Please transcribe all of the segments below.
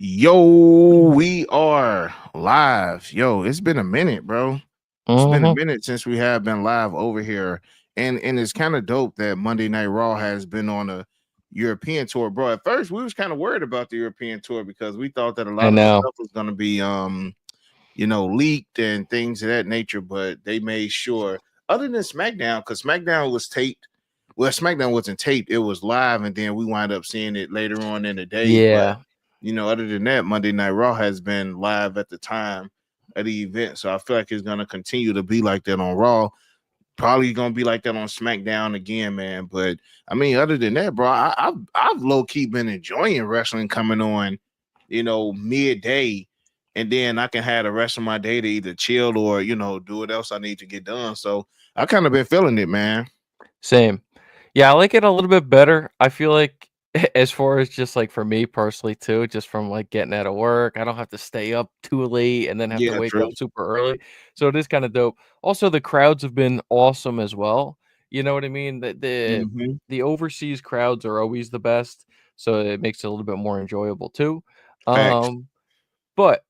Yo, we are live. Yo, it's been a minute, bro. It's been a Mhm. minute since we have been live over here. And it's kind of dope that Monday Night Raw has been on a European tour, bro. At first, we was kind of worried about the European tour because we thought that a I lot of the know. stuff was gonna be leaked and things of that nature, but they made sure other than SmackDown, because SmackDown was taped. Well, SmackDown wasn't taped, it was live, and then we wind up seeing it later on in the day. But Yeah. other than that, Monday Night Raw has been live at the time of the event. So I feel like it's gonna continue to be like that on Raw. Probably gonna be like that on SmackDown again, man. But I mean, other than that, bro, I've low key been enjoying wrestling coming on, midday, and then I can have the rest of my day to either chill or do what else I need to get done. So I kind of been feeling it, man. Same. Yeah, I like it a little bit better. I feel like as far as just like for me personally too, just from like getting out of work, I don't have to stay up too late and then have to Yeah, wake true. up super early. So it is kind of dope. Also, the crowds have been awesome as well. You know what I mean? Hmm. The overseas crowds are always the best, so it makes it a little bit more enjoyable too. Facts. Um, but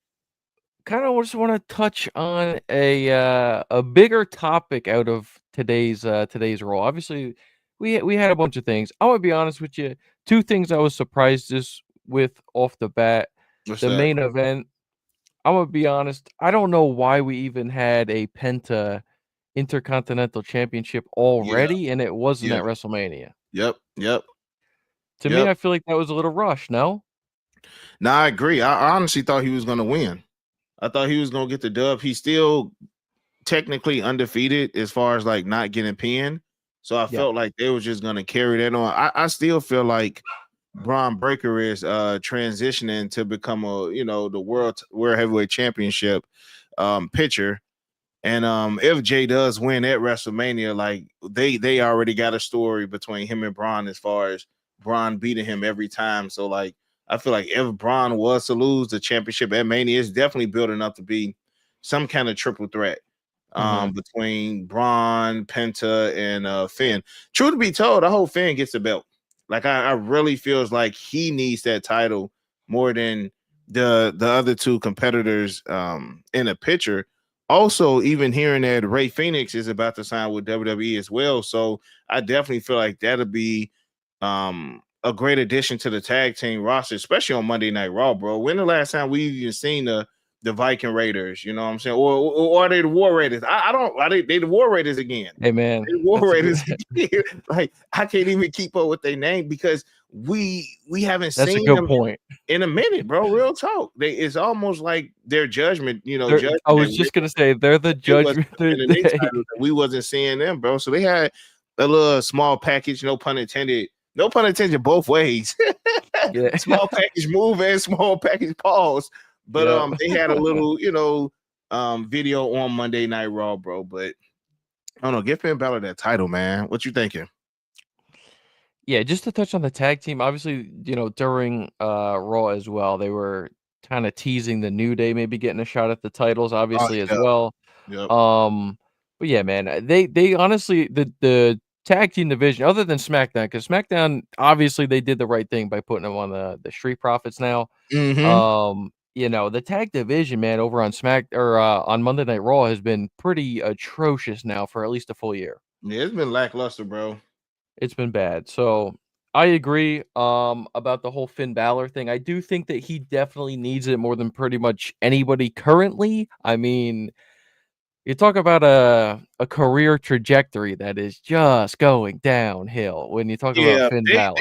kind of just want to touch on a bigger topic out of today's role. Obviously, we had a bunch of things. I want to be honest with you. Two things I was surprised this with off the bat. What's The that? main event. I'm gonna be honest. I don't know why we even had a Penta Intercontinental Championship Yeah, already, and it wasn't yeah, at WrestleMania. yep, yep, To me, yep. I feel like that was a little rush. No. Now I agree. I honestly thought he was gonna win. I thought he was gonna get the dub. He's still technically undefeated as far as like not getting pinned. So I Yeah. felt like they was just gonna carry that on. I still feel like Braun Breaker is transitioning to become the world heavyweight championship pitcher. And if Jay does win at WrestleMania, like they already got a story between him and Braun as far as Braun beating him every time. So like I feel like if Braun was to lose the championship at Mania, it's definitely building up to be some kind of triple threat Hmm. between Braun, Penta, and Finn. Truth to be told, I hope Finn gets the belt. Like I really feels like he needs that title more than the other two competitors in a picture. Also, even hearing that Ray Phoenix is about to sign with WWE as well, so I definitely feel like that'll be a great addition to the tag team roster, especially on Monday Night Raw, bro. When the last time we even seen the Viking Raiders? You know what I'm saying? Or are they the War Raiders? I don't. Are they the War Raiders again? Hey man, They the War that's a Raiders good. again. Like I can't even keep up with their name because we haven't That's a seen good them point. in a minute, bro. Real talk. It's almost like their judgment, I judgment day was just gonna say they're the they wasn't judgment. defending their titles and we wasn't seeing them, bro. So they had a little small package, no pun intended. No pun intended both ways. Yeah. Small package move and small package pause. But Yep. they had a little, video on Monday Night Raw, bro. But I don't know, give Finn Balor that title, man. What you thinking? Yeah, just to touch on the tag team, obviously, during Raw as well, they were kind of teasing the New Day maybe getting a shot at the titles, Oh obviously as yeah, well. yep, But yeah, man, they honestly the tag team division, other than SmackDown, because SmackDown obviously they did the right thing by putting them on the Street Profits now. mm-hmm. The tag division, man, over on on Monday Night Raw has been pretty atrocious now for at least a full year. Yeah, it's been lackluster, bro. It's been bad. So I agree about the whole Finn Balor thing. I do think that he definitely needs it more than pretty much anybody currently. I mean, you talk about a career trajectory that is just going downhill when you talk about Yeah, Finn they Balor.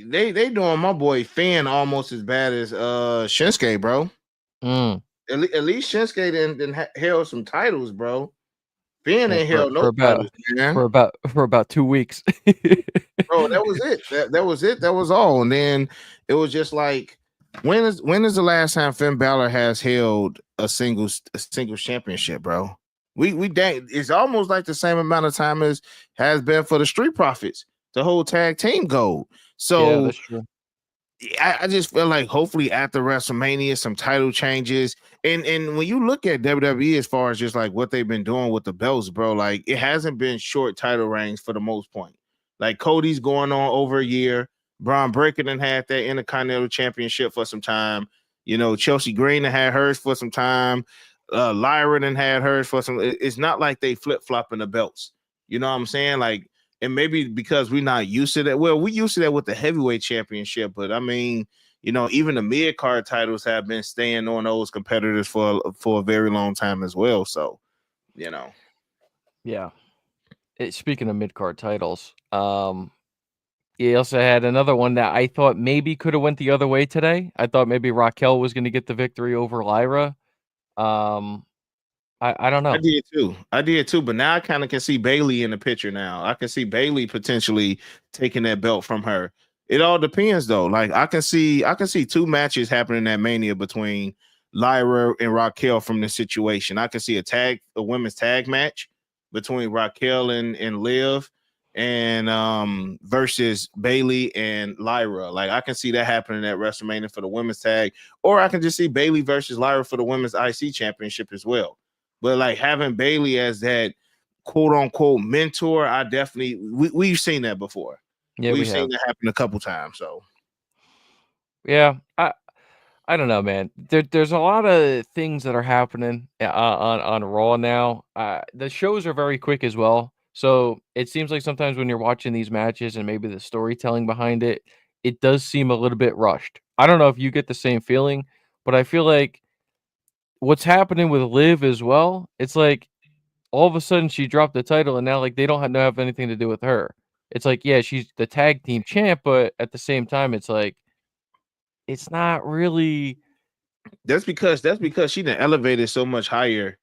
they they doing my boy Finn almost as bad as Shinsuke, bro. Mm. At least Shinsuke didn't held some titles, bro. Finn Yeah, ain't held for no about titles, man. for about 2 weeks. Bro, that was it. That was it. That was all. And then it was just like, when is the last time Finn Balor has held a single championship, bro? We dang, it's almost like the same amount of time as has been for the Street Profits, the whole tag team gold. Yeah, So that's true. I just feel like hopefully after WrestleMania, some title changes. And when you look at WWE as far as just like what they've been doing with the belts, bro, like it hasn't been short title reigns for the most point. Like Cody's going on over a year. Braun Breaker done had that Intercontinental Championship for some time. Chelsea Green had hers for some time. Lyra had hers for some. It's not like they flip flopping the belts. You know what I'm saying? Like, and maybe because we're not used to that. Well, we used to that with the heavyweight championship, but I mean, even the mid card titles have been staying on those competitors for a very long time as well. So, Yeah. Speaking of mid card titles, he also had another one that I thought maybe could have went the other way today. I thought maybe Raquel was going to get the victory over Lyra. I don't know. I did too. But now I kind of can see Bailey in the picture now. I can see Bailey potentially taking that belt from her. It all depends though. Like I can see two matches happening at Mania between Lyra and Raquel from this situation. I can see a women's tag match between Raquel and Liv and versus Bailey and Lyra. Like I can see that happening at WrestleMania for the women's tag, or I can just see Bailey versus Lyra for the women's IC championship as well. But like having Bailey as that quote unquote mentor, I definitely we've seen that before. Yeah, We've we seen have. that happen a couple times. So Yeah, I don't know, man. There's a lot of things that are happening on Raw now. The shows are very quick as well, so it seems like sometimes when you're watching these matches and maybe the storytelling behind it, it does seem a little bit rushed. I don't know if you get the same feeling, but I feel like what's happening with Liv as well. It's like all of a sudden she dropped the title, and now like they don't have anything to do with her. It's like, yeah, she's the tag team champ, but at the same time, it's like it's not really. that's because she done elevated so much higher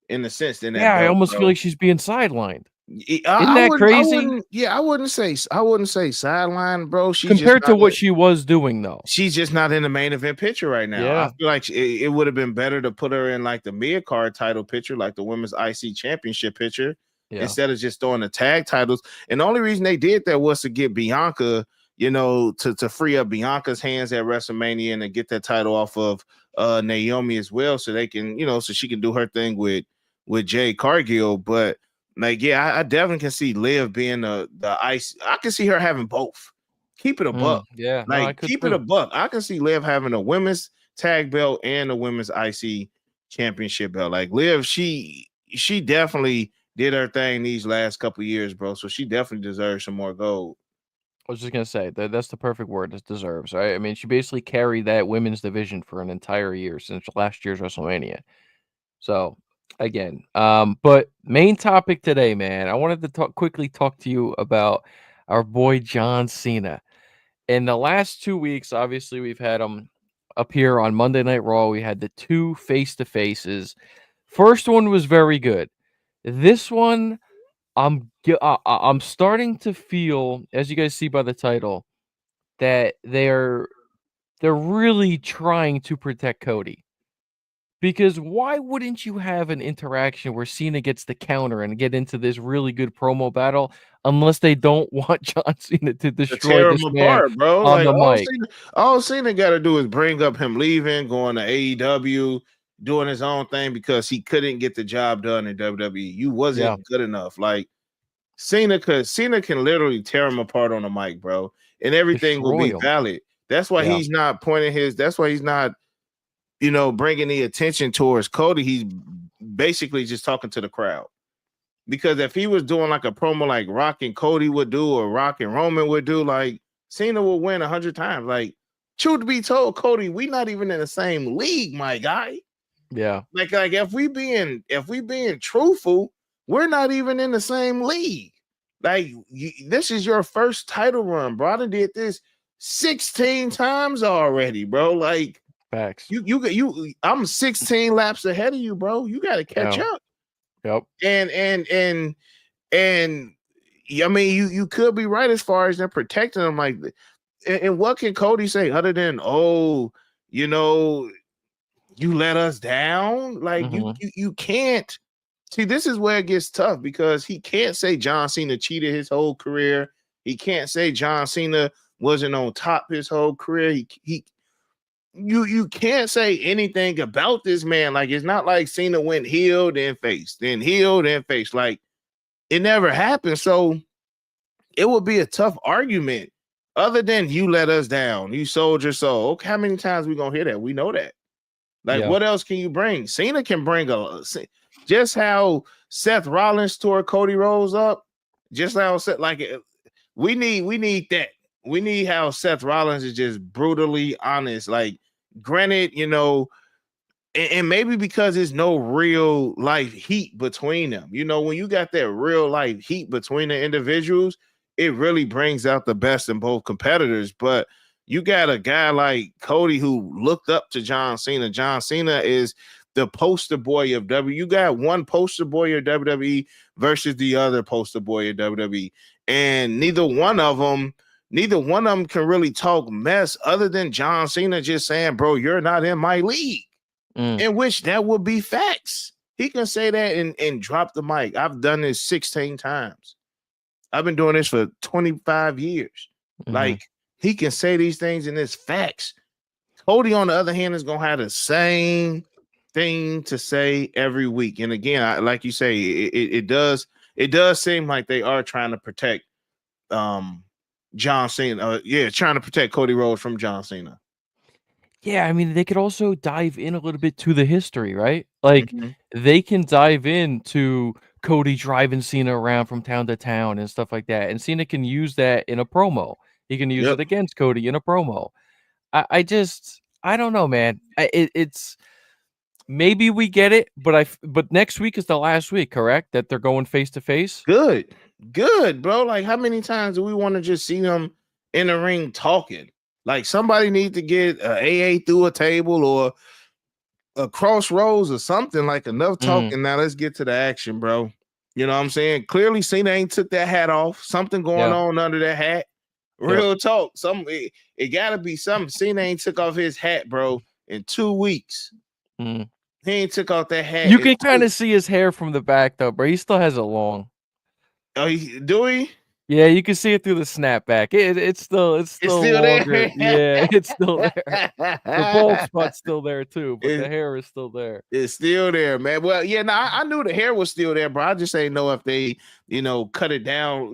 in the sense than that Yeah, I belt, almost feel bro. like she's being sidelined. Isn't I that wouldn't. crazy? Yeah, I wouldn't say sideline, bro. She's just Compared to not. what she was doing, though. She's just not in the main event picture right now. I Yeah, feel like it would have been better to put her in like the mid card title picture, like the women's IC championship picture, yeah. instead of just throwing the tag titles. And the only reason they did that was to get Bianca, to free up Bianca's hands at WrestleMania and to get that title off of Naomi as well, so they can, so she can do her thing with Jade Cargill. But like, yeah, I definitely can see Liv being the ice. I can see her having both. Keep it a buck. Yeah, no, I Like, could keep it a too. buck. I can see Liv having a women's tag belt and a women's IC championship belt. Like Liv, she definitely did her thing these last couple years, bro. So she definitely deserves some more gold. I was just gonna say that's the perfect word. It deserves, right? I mean, she basically carried that women's division for an entire year since last year's WrestleMania. So again, but main topic today, man. I wanted to quickly talk to you about our boy John Cena. In the last 2 weeks, obviously, we've had him appear on Monday Night Raw. We had the two face-to-faces. First one was very good. This one, I'm starting to feel, as you guys see by the title, that they're really trying to protect Cody. Because why wouldn't you have an interaction where Cena gets the counter and get into this really good promo battle unless they don't want John Cena to To destroy tear this him man apart, bro. on Like the mic? all Cena got to do is bring up him leaving, going to AEW, doing his own thing because he couldn't get the job done in WWE. You Yeah, wasn't good enough. Like Cena can literally tear him apart on the mic, bro, and everything will destroy be him. valid. That's why Yeah. he's not pointing his. That's why he's not, bringing the attention towards Cody. He's basically just talking to the crowd. Because if he was doing like a promo like Rock and Cody would do, or Rock and Roman would do, like Cena will win 100 times. Like, truth be told, Cody, we not even in the same league, my guy. Yeah. Like if we being truthful, we're not even in the same league. Like this is your first title run, bro. I done did this 16 times already, bro. Like Facts. I'm 16 laps ahead of you, bro. You got to catch Yeah. up. Yep. And I mean, you could be right as far as they're protecting them. Like, and what can Cody say other than, oh, you let us down? Like, Mhm. you can't. See, this is where it gets tough because he can't say John Cena cheated his whole career. He can't say John Cena wasn't on top his whole career. You can't say anything about this man. Like, it's not like Cena went heel then face, then heel then face. Like, it never happened. So it would be a tough argument other than you let us down. You sold your soul. Okay, how many times we going to hear that? We know that. Like, Yeah. what else can you bring? Cena can bring just how Seth Rollins tore Cody Rhodes up. Just how we need that. We need how Seth Rollins is just brutally honest. Like, granted, and maybe because there's no real life heat between them. When you got that real life heat between the individuals, it really brings out the best in both competitors. But you got a guy like Cody who looked up to John Cena. John Cena is the poster boy of WWE. You got one poster boy of WWE versus the other poster boy of WWE. And neither one of them can really talk mess other than John Cena just saying, bro, you're not in my league. Mm. In which that would be facts. He can say that and drop the mic. I've done this 16 times. I've been doing this for 25 years. Mhm. Like, he can say these things and it's facts. Cody, on the other hand, is gonna have the same thing to say every week. And again, like you say, it does seem like they are trying to protect John Cena. Trying to protect Cody Rhodes from John Cena. Yeah, I mean, they could also dive in a little bit to the history, right? Like, Mhm. they can dive into Cody driving Cena around from town to town and stuff like that, and Cena can use that in a promo. He can use Yep. it against Cody in a promo. I don't know, man. It's maybe we get it, but next week is the last week, correct? That they're going face to face? Good. Good, bro. Like, how many times do we want to just see them in the ring talking? Like, somebody need to get a AA through a table or a crossroads or something. Like, enough Mm, talking. Now let's get to the action, bro. You know what I'm saying? Clearly, Cena ain't took that hat off. Something going yeah, on under that hat. yep. Real talk. It gotta be something. Cena ain't took off his hat, bro, in 2 weeks. Mm. He ain't took off that hat You in can two. kinda see his hair from the back, though, bro. He still has it long. Oh, do he? Yeah, you can see it through the snapback. It's It's still still there. longer. Yeah, it's still there. The bald spot's still there too, but the It- hair is still there. It's still there, man. Well, yeah, no, I knew the hair was still there, bro. I just ain't know if they, cut it down,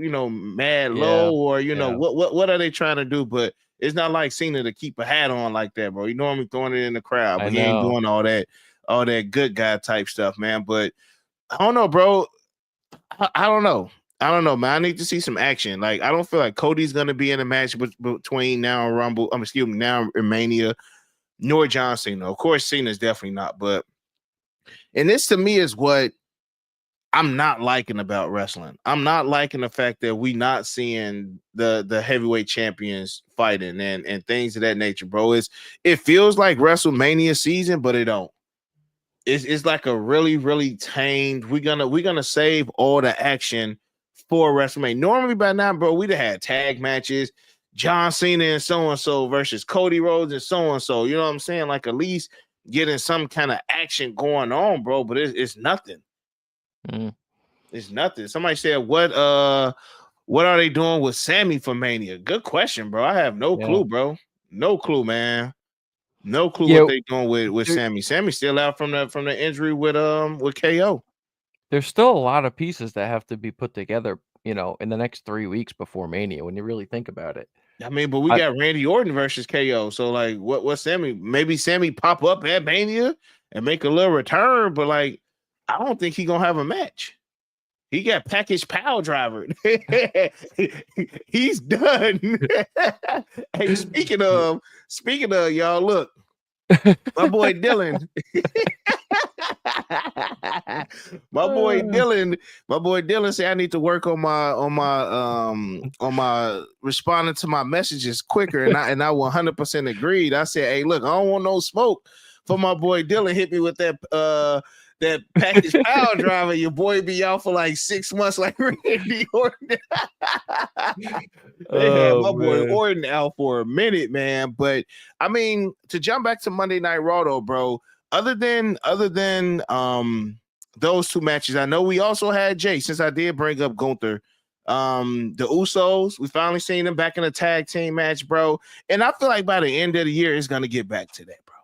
mad Yeah, low, or yeah. what are they trying to do? But it's not like Cena to keep a hat on like that, bro. You normally throwing it in the crowd, I but he ain't know. doing all that good guy type stuff, man. But I don't know, bro. I don't know. I don't know, man. I need to see some action. Like, I don't feel like Cody's gonna be in a match between now and Rumble. Excuse me, now and Mania, nor John Cena. Of course, Cena's definitely not, but. And this to me is what I'm not liking about wrestling. I'm not liking the fact that we not seeing the heavyweight champions fighting and things of that nature, bro. It feels like WrestleMania season, but it don't. It's like a really, really tamed. We're gonna save all the action for WrestleMania. Normally by now, bro, we'd have had tag matches, John Cena and so versus Cody Rhodes and so. You know what I'm saying? Like, at least getting some kind of action going on, bro. But it's nothing. Mm, It's nothing. Somebody said, what are they doing with Sammy for Mania? Good question, bro. I have no yeah. clue, bro. No clue, man. No clue what Yeah, they doing with there Sammy. Sammy's still out from the injury with KO. there's still a lot of pieces that have to be put together, in the next 3 weeks before Mania when you really think about it. I mean, but we I got Randy Orton versus KO. So, like, what Sammy? Maybe Sammy pop up at Mania and make a little return, but like, I don't think he gonna have a match. He got package power driver. He's done. Hey, speaking of y'all, look, my boy Dylan. my boy Uh, Dylan, my boy Dylan said I need to work on my responding to my messages quicker, and I 100% agreed. I said, hey, look, I don't want no smoke for my boy Dylan. Hit me with that package power driver. Your boy be out for like 6 months, like Randy Orton. They had oh, my boy man. Orton out for a minute, man. But I mean, to jump back to Monday Night Raw, though, bro. Other than those two matches, I know we also had Jay. Since I did bring up Gunther, the Usos, we finally seen them back in a tag team match, bro. And I feel like by the end of the year, it's gonna get back to that, bro.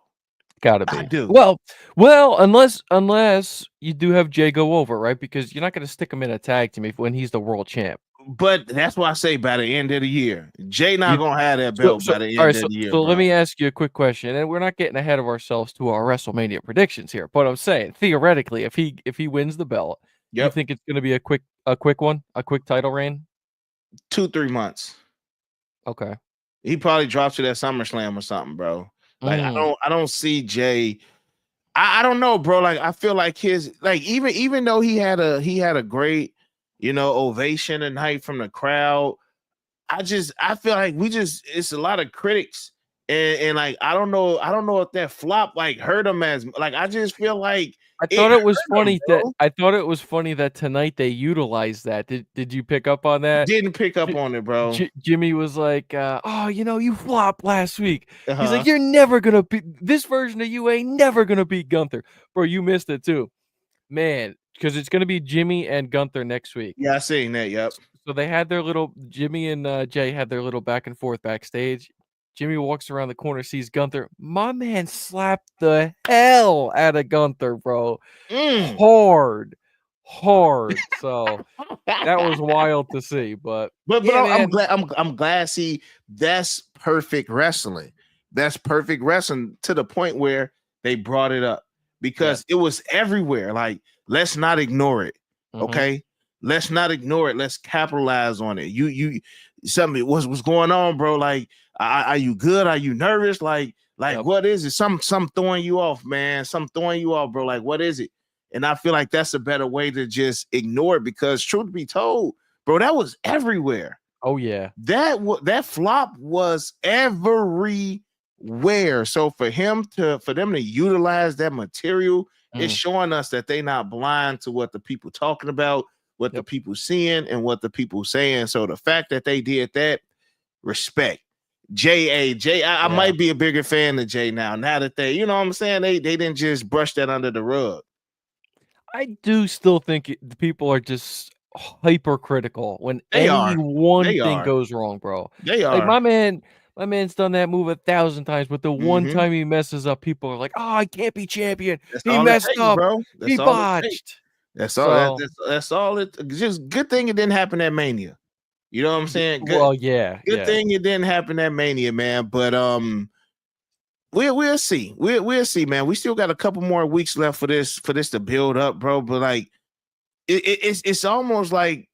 Gotta I be. do. Well, unless you do have Jay go over, right? Because you're not gonna stick him in a tag team when he's the world champ. But that's why I say by the end of the year, Jay not You gonna have that so belt so by the all right, end of the year, so let bro. me ask you a quick question, and we're not getting ahead of ourselves to our WrestleMania predictions here, but I'm saying theoretically, if he wins the belt, you Yep, think it's gonna be a quick one, a quick title reign? 2-3 months. Okay. He probably drops it at SummerSlam or something, bro. Like Mm, I don't see Jay. I don't know, bro. Like I feel like his like even though he had a great ovation tonight from the crowd. I feel like we just it's a lot of critics and like I don't know if that flop like hurt him as like I just feel like it hurt him, bro. I thought it was funny that tonight they utilized that. Did you pick up on that? Didn't pick up on it, bro. Jimmy was like, "Oh, you flopped last week." He's like, Uh-huh. "You're never gonna beat this version of you ain't never gonna beat Gunther." Bro, you missed it too. Man, because it's gonna be Jimmy and Gunther next week. Yeah, I seen that. Yep. So they had their little Jimmy and Jay had their little back and forth backstage. Jimmy walks around the corner, sees Gunther. My man slapped the hell out of Gunther, bro. Mm. Hard, hard. So that was wild to see. But But yeah, I'm man. glad I'm glad. See, that's perfect wrestling. That's perfect wrestling to the point where they brought it up Yep. because it was everywhere. Like, let's not ignore it. Mm-hmm. Okay, let's not ignore it. Let's capitalize on it. Something what's going on, bro? Like, are you good? Are you nervous? Like Yep. what is it? Some throwing you off, man. Some throwing you off, bro. Like, what is it? And I feel like that's a better way to just ignore it because, truth be told, bro, that was everywhere. Oh yeah. That flop was everywhere. So for them to utilize that material, it's Mm. showing us that they not blind to what the people talking about, what the Yep. people seeing, and what the people saying. So the fact that they did that, respect. I Yeah. might be a bigger fan of Jay now. Now that they, you know what I'm saying, they didn't just brush that under the rug. I do still think the people are just hypercritical when They any are. one They thing are. goes wrong, bro. They Like are. my man's done that move 1,000 times, but the one Mm-hmm. time he messes up, people are like, "Oh, I can't be champion. That's He all it messed takes, up. bro. He That's all it takes. botched." That's all. So, That's all it. Just good thing it didn't happen at Mania. You know what I'm saying? well, yeah, Good yeah. thing it didn't happen at Mania, man. But we'll see. We'll see, man. We still got a couple more weeks left for this to build up, bro. But like it's almost like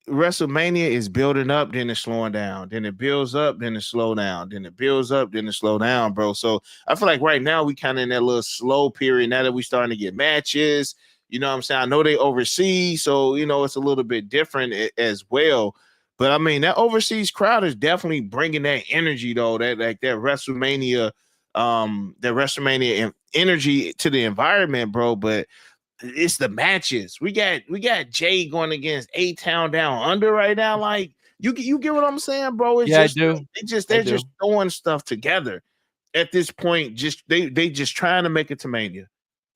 WrestleMania is building up, then it's slowing down, then it builds up, then it slow down, then it builds up, then it slow down, bro. So I feel like right now we kind of in that little slow period. Now that we starting to get matches, you know what I'm saying? I know they overseas, so it's a little bit different as well. But I mean, that overseas crowd is definitely bringing that energy, though. That like that WrestleMania energy to the environment, bro. But it's the matches. We got Jay going against A-Town Down Under right now. Like you get what I'm saying, bro? It's Yeah, I just do. I they're just do. throwing stuff together at this point. Just they just trying to make it to Mania.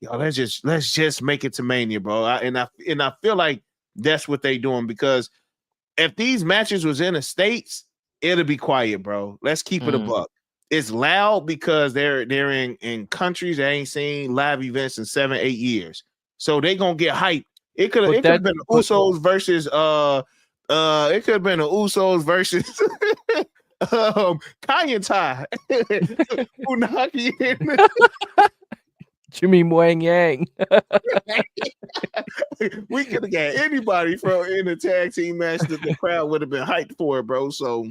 Yo, let's just make it to Mania, bro. I feel like that's what they doing because if these matches was in the States, it'll be quiet, bro. Let's keep it a Mm. buck. It's loud because they're in countries that ain't seen live events in 7-8 years. So they gonna get hyped. But It could have that been the but Usos versus it could have been the Usos versus Kanye and Ty. Funaki and Jimmy Wang Yang. we could have got anybody from in the tag team match that the crowd would have been hyped for, bro. So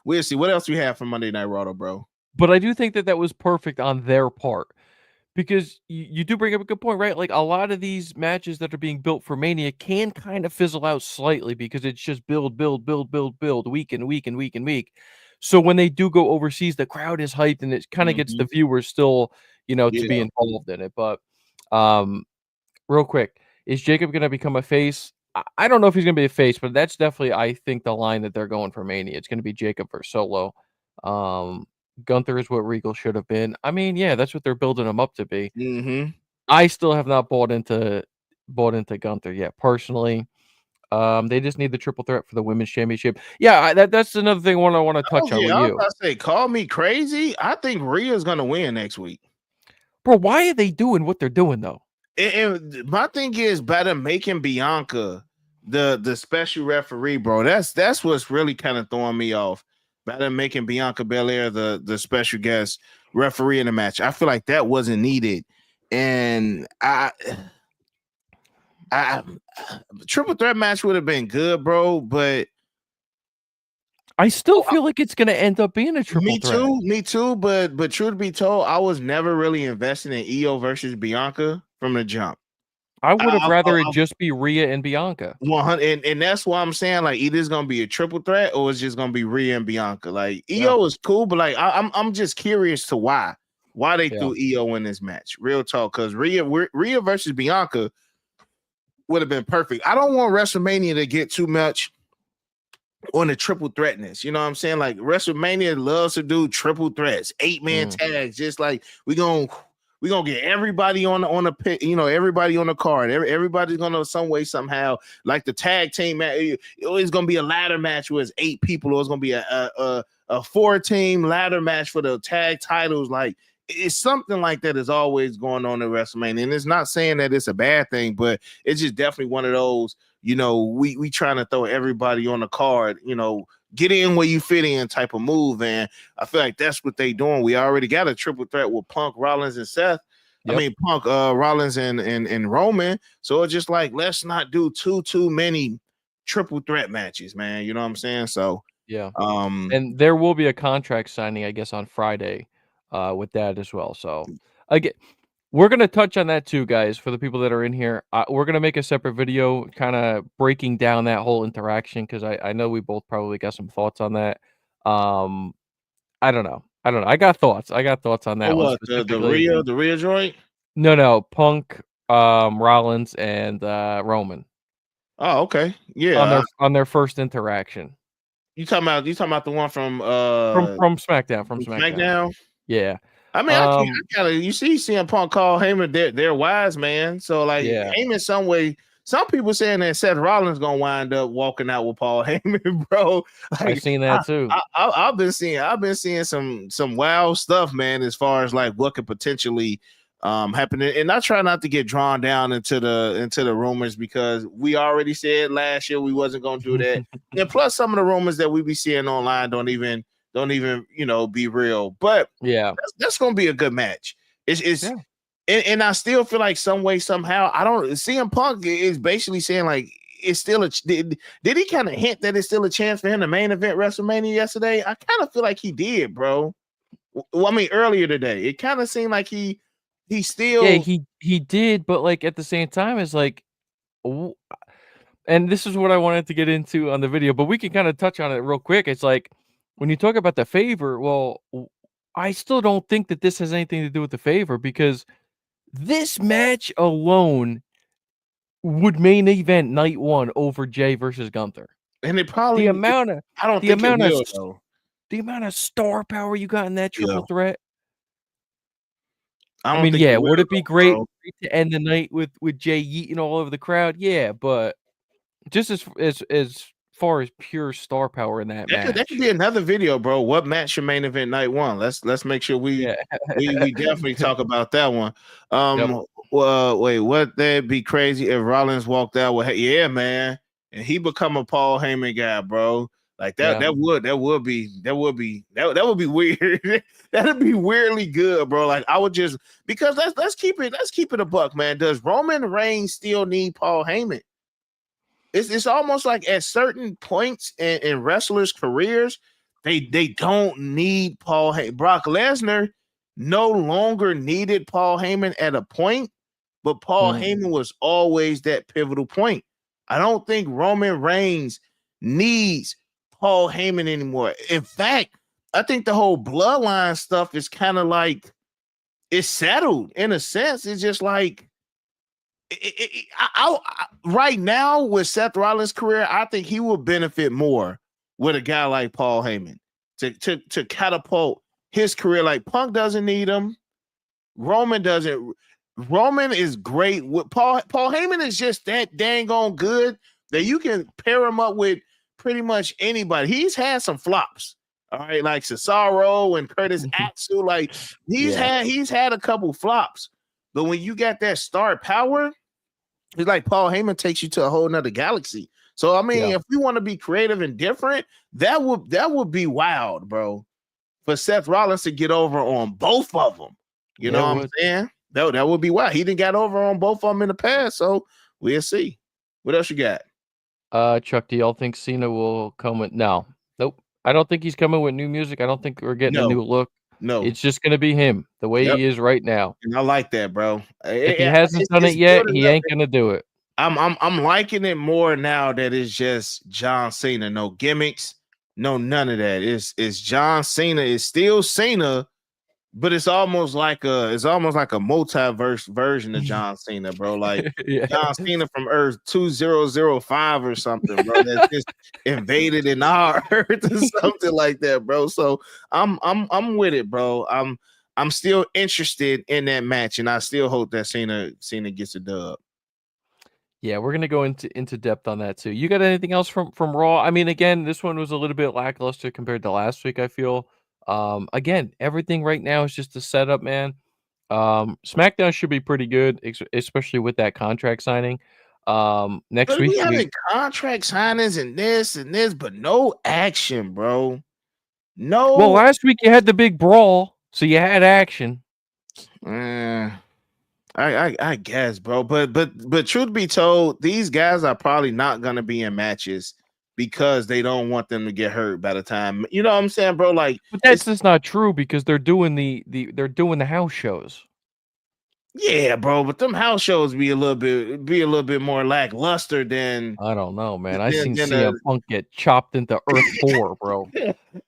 we'll see. What else we have from Monday Night Raw, bro? But I do think that that was perfect on their part. Because you do bring up a good point, right? Like, a lot of these matches that are being built for Mania can kind of fizzle out slightly because it's just build, build, build, build, build, week and week and week and week. So when they do go overseas, the crowd is hyped and it kinda gets Mm-hmm. the viewers still, to be Yeah. involved in it. But, um, real quick, is Jacob gonna become a face? I don't know if he's gonna be a face, but that's definitely, I think, the line that they're going for Mania. It's gonna be Jacob versus Solo. Um, Gunther is what Regal should have been. I mean, yeah, that's what they're building him up to be. Mm-hmm. I still have not bought into Gunther yet, personally. They just need the triple threat for the women's championship. Yeah, that's another thing I wanna touch on with I was you. about to say, call me crazy. I think Rhea's gonna win next week. Bro, why are they doing what they're doing, though? And my thing is, by them making Bianca the special referee, bro. That's what's really kind of throwing me off. Better making Bianca Belair the special guest referee in the match. I feel like that wasn't needed, and I triple threat match would have been good, bro. But I still feel like it's gonna end up being a triple threat. me too. But truth be told, I was never really invested in Io versus Bianca from the jump. I would have rather it I just be Rhea and Bianca. 100, and that's why I'm saying like either it's gonna be a triple threat or it's just gonna be Rhea and Bianca. Like Yeah. Io is cool, but like I'm just curious to why they Yeah. threw Io in this match. Real talk, because Rhea versus Bianca would have been perfect. I don't want WrestleMania to get too much on the triple threatness. You know what I'm saying? Like WrestleMania loves to do triple threats, 8-man tags, just like we're gonna get everybody on the pit, you know, everybody on the card. Everybody's gonna some way, somehow, like the tag team match. It's gonna be a ladder match where it's 8 people, or it's gonna be a 4-team ladder match for the tag titles. Like it's something like that is always going on in WrestleMania. And it's not saying that it's a bad thing, but it's just definitely one of those, you know, we trying to throw everybody on the card, you know, get in where you fit in type of move. And I feel like that's what they doing. We already got a triple threat with Punk, Rollins, and Seth. Yep. I mean, Punk, Rollins, and Roman. So it's just like, let's not do too many triple threat matches, man. You know what I'm saying? So yeah. And there will be a contract signing, I guess, on Friday with that as well. So again, we're going to touch on that too, guys, for the people that are in here. We're going to make a separate video kind of breaking down that whole interaction, because I know we both probably got some thoughts on that. I don't know. I got thoughts. I got thoughts on that one specifically. The Rhea joint? No. Punk, Rollins, and Roman. Oh, okay. Yeah. On their first interaction. You talking about the one from SmackDown. From SmackDown. Yeah. I mean, I gotta. You see, CM Punk call Heyman they're wise, man. So like, Heyman, some way, some people saying that Seth Rollins gonna wind up walking out with Paul Heyman, bro. Like, I've seen that too. I've been seeing some wild stuff, man, as far as like what could potentially happen. And I try not to get drawn down into the rumors, because we already said last year we wasn't gonna do that. And plus, some of the rumors that we be seeing online don't even you know be real. But yeah, that's gonna be a good match. And I still feel like some way, somehow, I don't. CM Punk is basically saying like it's still did he kind of hint that it's still a chance for him to main event WrestleMania yesterday? I kind of feel like he did, bro. Well, I mean, earlier today, it kind of seemed like he still. Yeah, he did, but like at the same time, it's like, and this is what I wanted to get into on the video, but we can kind of touch on it real quick. It's like, when you talk about the favor, well, I still don't think that this has anything to do with the favor, because this match alone would main event night 1 over Jay versus Gunther. And it probably the amount of star power you got in that triple threat. I mean, yeah, would it be great to end the night with Jay yeeting all over the crowd? Yeah, but just as far as pure star power in that match. That could be another video, bro. What match your main event night 1? Let's make sure we definitely talk about that one. Well, wait, what? That'd be crazy if Rollins walked out with, yeah, man, and he become a Paul Heyman guy, bro. Like that, that would be weird. That'd be weirdly good, bro. Like I would just, because let's keep it a buck, man. Does Roman Reigns still need Paul Heyman? It's almost like at certain points in wrestlers' careers, they don't need Paul Heyman. Brock Lesnar no longer needed Paul Heyman at a point, but Paul Heyman was always that pivotal point. I don't think Roman Reigns needs Paul Heyman anymore. In fact, I think the whole bloodline stuff is kind of like, it's settled in a sense. It's just like, right now with Seth Rollins' career, I think he will benefit more with a guy like Paul Heyman to catapult his career. Like Punk doesn't need him. Roman doesn't. Roman is great with Paul. Paul Heyman is just that dang on good that you can pair him up with pretty much anybody. He's had some flops. All right, like Cesaro and Curtis Axel. Like he's had a couple flops. But when you got that star power, It's like Paul Heyman takes you to a whole nother galaxy. So I mean, Yeah. if we want to be creative and different, that would be wild, bro. For Seth Rollins to get over on both of them. You Yeah, know it what I'm would. saying? That would be wild. He didn't got over on both of them in the past, so we'll see. What else you got? Chuck, do y'all think Cena will come with no. Nope. I don't think he's coming with new music. I don't think we're getting a No, new look. no. It's just gonna be him, the way Yep. he is right now. And I like that, bro. If he hasn't done it It's yet, building he up. ain't gonna do it. I'm liking it more now that it's just John Cena. No gimmicks, no none of that. It's John Cena. It's still Cena, but it's almost like a multiverse version of John Cena, bro. Like Yeah. John Cena from Earth 2005 or something, bro. That's just invaded in our Earth or something like that, bro. So I'm with it, bro. I'm still interested in that match, and I still hope that Cena gets a dub. Yeah, we're gonna go into depth on that too. You got anything else from Raw? I mean, again, this one was a little bit lackluster compared to last week, I feel. Again, everything right now is just a setup, man. SmackDown should be pretty good, especially with that contract signing. Next But we week having contract signings and this, but no action, bro. well, No. last week you had the big brawl, so you had action. Uh, I guess, bro. But truth be told, these guys are probably not gonna be in matches because they don't want them to get hurt by the time. You know what I'm saying, bro? Like But that's it's just not true because they're doing they're doing the house shows. yeah, bro. But them house shows be a little bit more lackluster than I don't know, man. I than seen than a CM Punk get chopped into Earth 4, bro.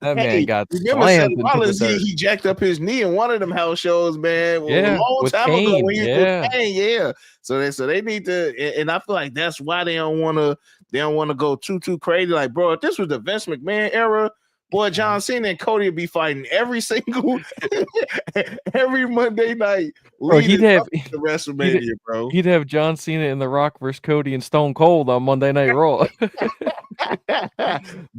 That man Hey, got remember Seth slammed into the Rollins? He, dirt. he jacked up his knee in one of them house shows, man, a Yeah, long with time ago Kane. when he was with Yeah. Kane. Yeah, so they need to, and I feel like that's why they don't want to go too crazy. Like, bro, if this was the Vince McMahon era, boy, John Cena and Cody would be fighting every single every Monday night Bro, leading up to he'd WrestleMania, bro. he'd have John Cena and The Rock versus Cody and Stone Cold on Monday Night Raw.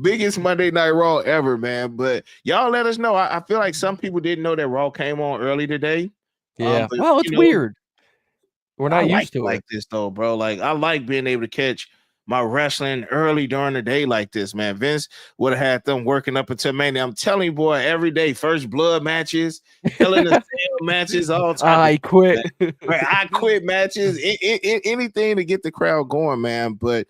Biggest Monday Night Raw ever, man. But y'all let us know. I feel like some people didn't know that Raw came on early today. Yeah. But Well, it's weird. We're I not like used it to like it. this though, bro. Like I like being able to catch my wrestling early during the day like this, man. Vince would have had them working up until Mania. I'm telling you, boy, every day, first blood matches, Hell in a Cell matches, all type of I stuff, man. quit. Right, I quit matches, anything to get the crowd going, man. But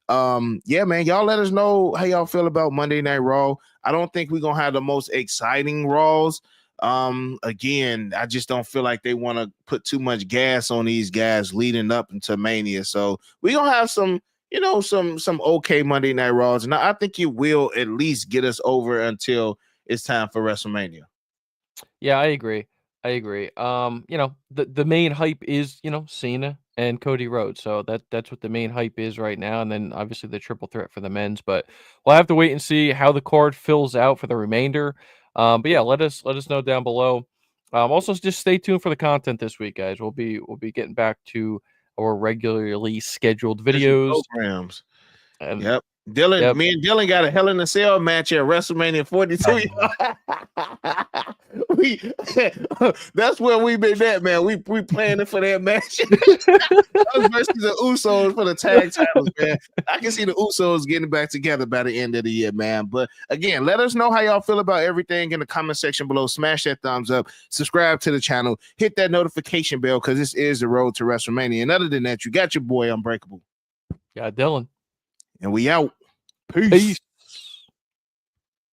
yeah, man, y'all let us know how y'all feel about Monday Night Raw. I don't think we're gonna have the most exciting Raws. Again, I just don't feel like they want to put too much gas on these guys leading up into Mania. So we're gonna have some, some okay Monday Night Raws, and I think it will at least get us over until it's time for WrestleMania. Yeah, I agree. I agree. The main hype is, Cena and Cody Rhodes. So that's what the main hype is right now. And then obviously the triple threat for the men's. But we'll have to wait and see how the card fills out for the remainder. But yeah, let us know down below. Also just stay tuned for the content this week, guys. We'll be getting back to our regularly scheduled Scheduled videos. programs. And Yep. yep. Me and Dylan got a Hell in a Cell match at WrestleMania 42. we that's where we've been at, man. We planning for that match. Us versus the Usos for the tag titles, man. I can see the Usos getting back together by the end of the year, man. But again, let us know how y'all feel about everything in the comment section below. Smash that thumbs up, subscribe to the channel, hit that notification bell because this is the road to WrestleMania. And other than that, you got your boy Unbreakable. Yeah, Dylan. And we out. Peace. Peace.